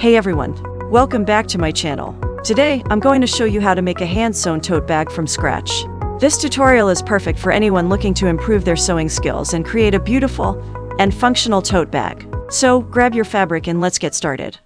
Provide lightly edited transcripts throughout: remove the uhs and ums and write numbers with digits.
Hey everyone, welcome back to my channel. Today, I'm going to show you how to make a hand-sewn tote bag from scratch. This tutorial is perfect for anyone looking to improve their sewing skills and create a beautiful and functional tote bag. So, grab your fabric and let's get started.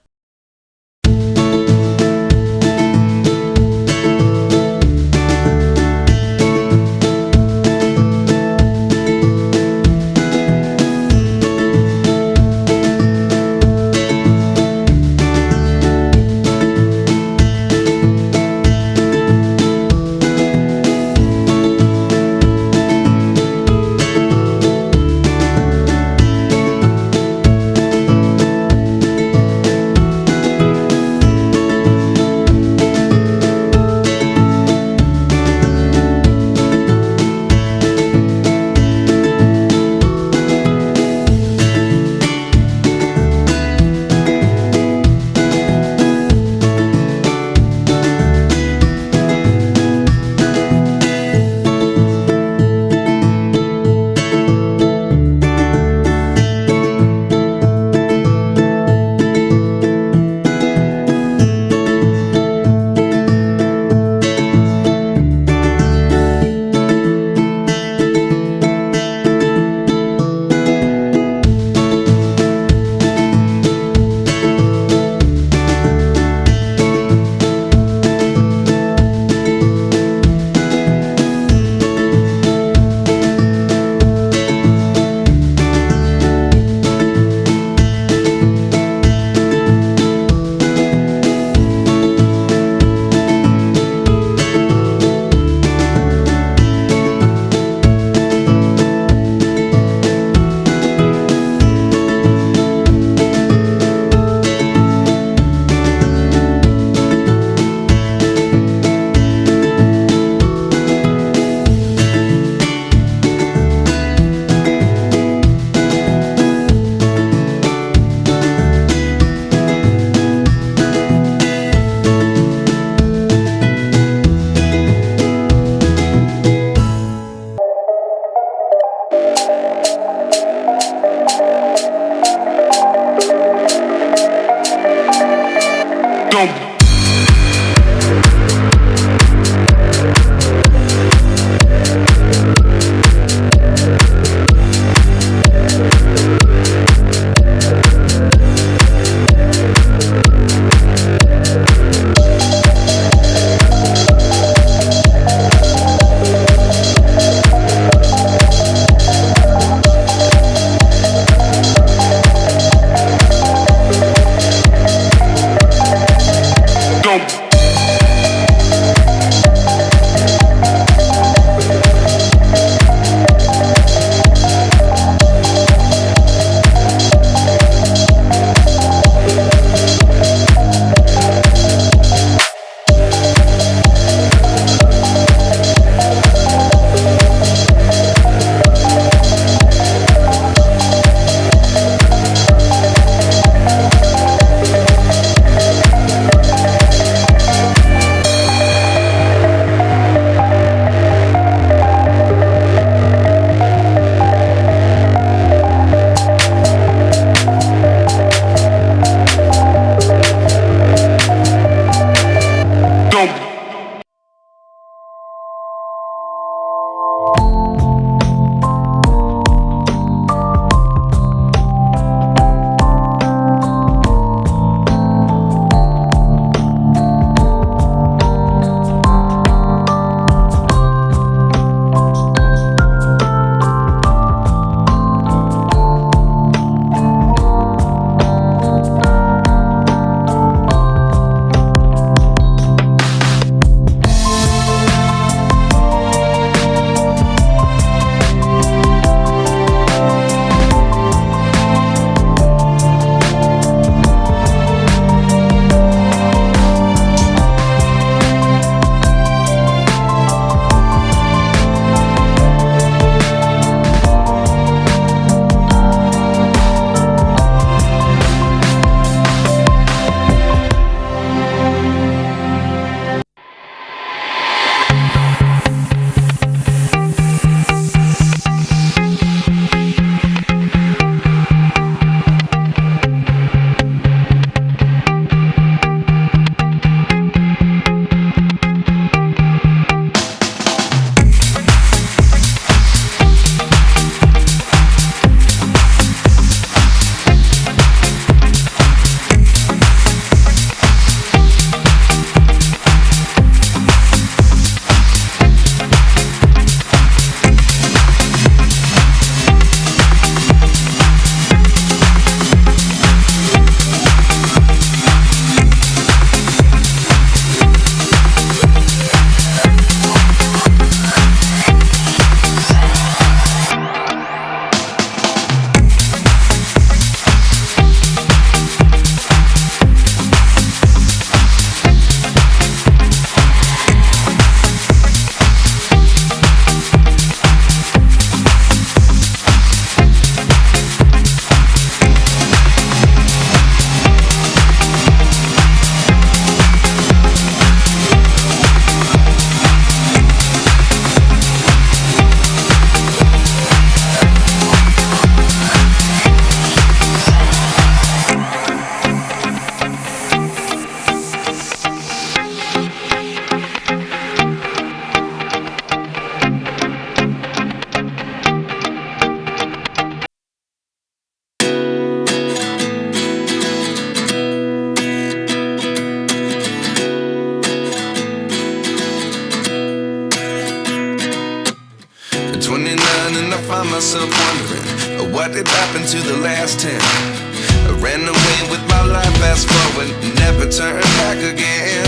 happened to the last 10? I ran away with my life, fast forward, never turn back again.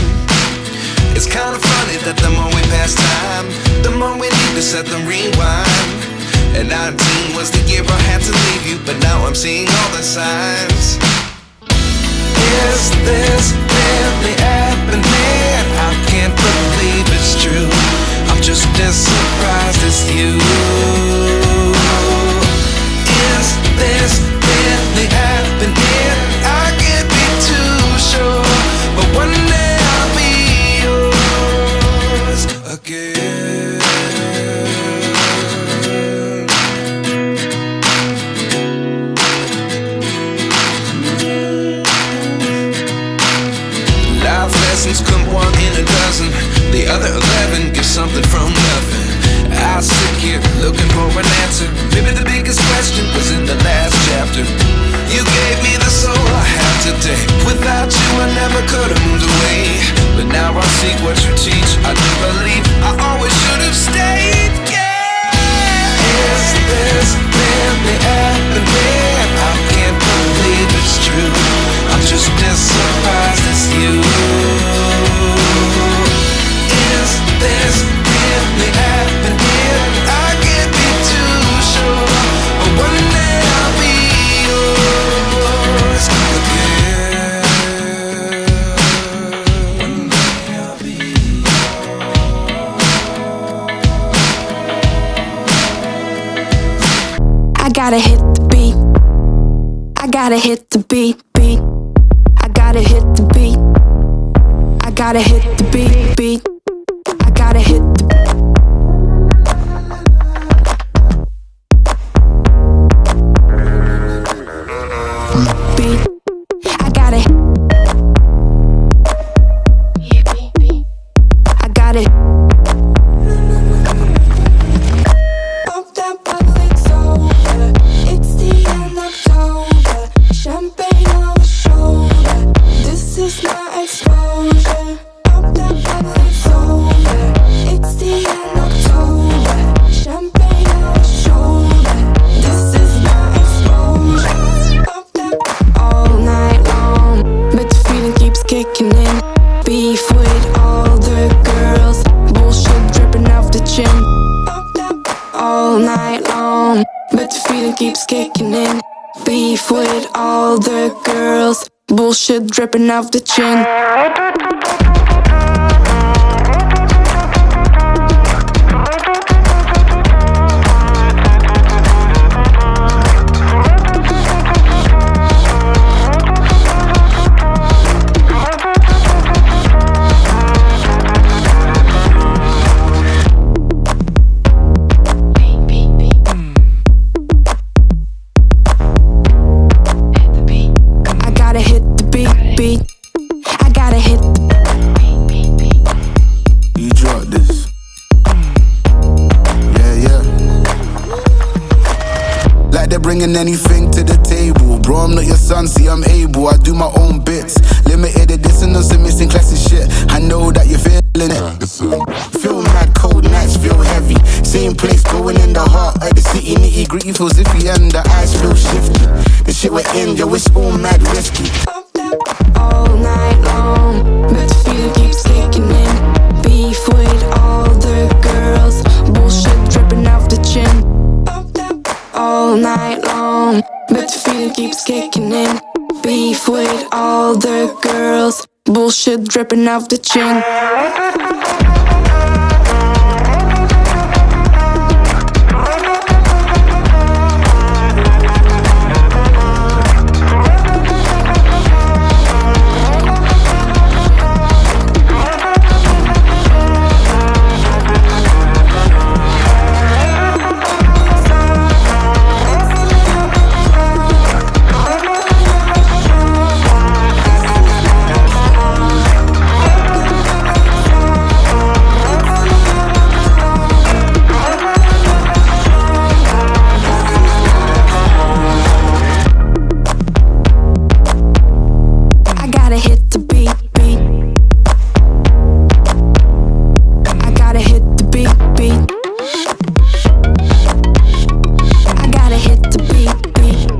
It's kind of funny that the more we pass time, the more we need to set them rewind. And 19 was the year I had to leave you, but now I'm seeing all the signs. Is this really happening? I can't believe it's true. I'm just as surprised as you. Is this really happening? I can't be too sure, but one day I'll be yours again. Life lessons come one in a dozen. The other 11 get something from nothing. I sit here looking for an answer. Maybe the biggest question was in the last chapter. You gave me the soul I have today. Without you I never could have moved away. But now I see what you teach. I do believe I always should have stayed. Yeah. Is this really happening? I can't believe it's true. I'm just as surprised as you. Is this really happening? I can't be too sure, but one day I'll be yours again. One day I'll be yours. I gotta hit the beat. I gotta hit the beat. I gotta hit the beat. I gotta hit the beat. I gotta hit the beat. I gotta Pop that bubble, it's over. It's the end of October. Champagne on the shoulder. This is my exposure. Pop that bubble, it's over. It's the end of October. Champagne on the shoulder. This is my exposure. Pop that all night long, but the feeling keeps kicking in. Beef with all the girls, bullshit dripping off the chin. Pop that all night long, but the feeling keeps kicking in. Beef with all the girls, bullshit dripping off the chin. I gotta hit the beat. I gotta hit the You drop this. Yeah. Like they're bringing anything to the table. Bro, I'm not your son, see I'm able. I do my own bits. Limited edition and some missing classic shit. I know that you're feeling it. Feel mad, cold nights feel heavy. Same place, going in the heart of the city. Nitty gritty feels iffy and the eyes feel shifty. The shit we're in, yo, it's all mad risky. all night long, but the feeling keeps kicking in. Beef with all the girls, bullshit dripping off the chin. All night long, but the feeling keeps kicking in. Beef with all the girls, bullshit dripping off the chin. Beat.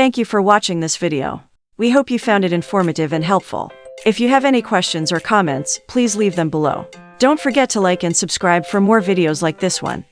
Thank you for watching this video. We hope you found it informative and helpful. If you have any questions or comments, please leave them below. Don't forget to like and subscribe for more videos like this one.